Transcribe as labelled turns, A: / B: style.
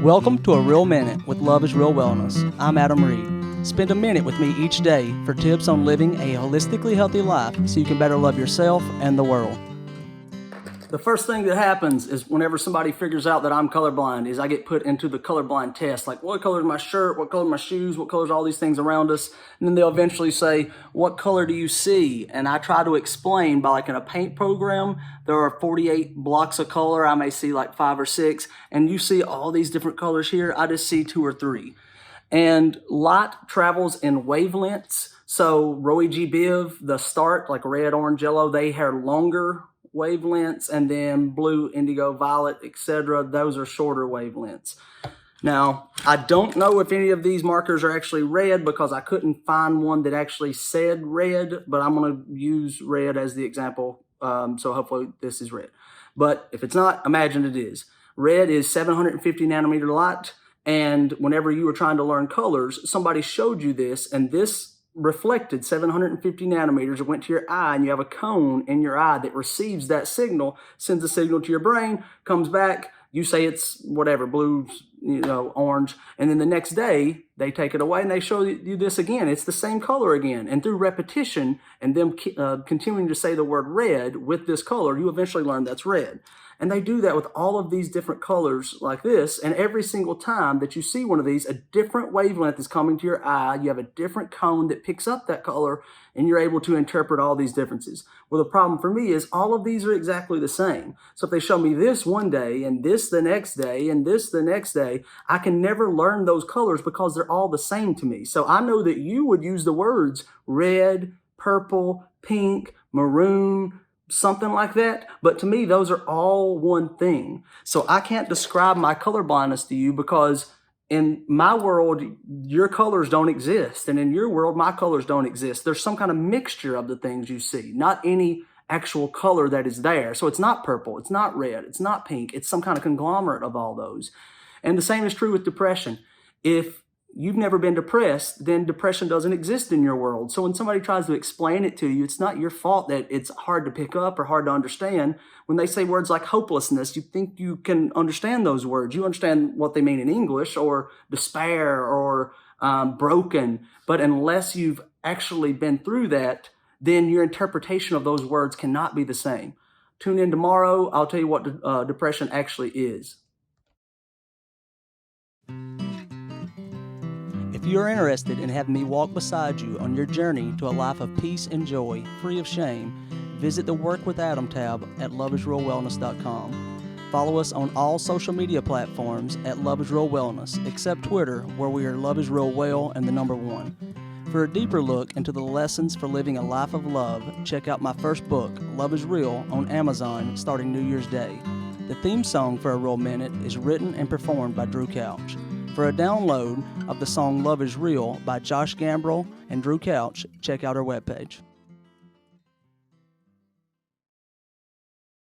A: Welcome to A Real Minute with Love is Real Wellness. I'm Adam Reed. Spend a minute with me each day for tips on living a holistically healthy life so you can better love yourself and the world. The first thing that happens is whenever somebody figures out that I'm colorblind is I get put into the colorblind test. Like, what color is my shirt? What color are my shoes? What color is all these things around us? And then they'll eventually say, what color do you see? And I try to explain by, like, in a paint program, there are 48 blocks of color. I may see like 5 or 6. And you see all these different colors here. I just see 2 or 3. And light travels in wavelengths. So Roy G. Biv, the start, like red, orange, yellow, they have longer wavelengths, and then blue, indigo, violet, etc. Those are shorter wavelengths. Now, I don't know if any of these markers are actually red because I couldn't find one that actually said red, but I'm going to use red as the example, so hopefully this is red. But if it's not, imagine it is. Red is 750 nanometer light, and whenever you were trying to learn colors, somebody showed you this, and this reflected 750 nanometers. It went to your eye, and you have a cone in your eye that receives that signal, sends the signal to your brain, comes back, you say it's whatever, blue, orange, and then the next day they take it away and they show you this again. It's the same color again, and through repetition and them continuing to say the word red with this color, you eventually learn that's red. And they do that with all of these different colors like this, and every single time that you see one of these, a different wavelength is coming to your eye. You have a different cone that picks up that color, and you're able to interpret all these differences. Well, the problem for me is all of these are exactly the same. So if they show me this one day, and this the next day, and this the next day, I can never learn those colors because they're all the same to me. So I know that you would use the words red, purple, pink, maroon, something like that, but to me those are all one thing. So I can't describe my color blindness to you because in my world your colors don't exist, and in your world my colors don't exist. There's some kind of mixture of the things you see, not any actual color that is there. So it's not purple, it's not red, it's not pink, it's some kind of conglomerate of all those. And the same is true with depression. If you've never been depressed, then depression doesn't exist in your world. So when somebody tries to explain it to you, it's not your fault that it's hard to pick up or hard to understand. When they say words like hopelessness, you think you can understand those words. You understand what they mean in English, or despair, or broken. But unless you've actually been through that, then your interpretation of those words cannot be the same. Tune in tomorrow. I'll tell you what depression actually is. If you are interested in having me walk beside you on your journey to a life of peace and joy, free of shame, visit the Work with Adam tab at loveisrealwellness.com. Follow us on all social media platforms at Love is Real Wellness, except Twitter, where we are Love is Real Well and the number 1. For a deeper look into the lessons for living a life of love, check out my first book, Love is Real, on Amazon starting New Year's Day. The theme song for A Real Minute is written and performed by Drew Couch. For a download of the song Love is Real by Josh Gambrell and Drew Couch, check out our webpage.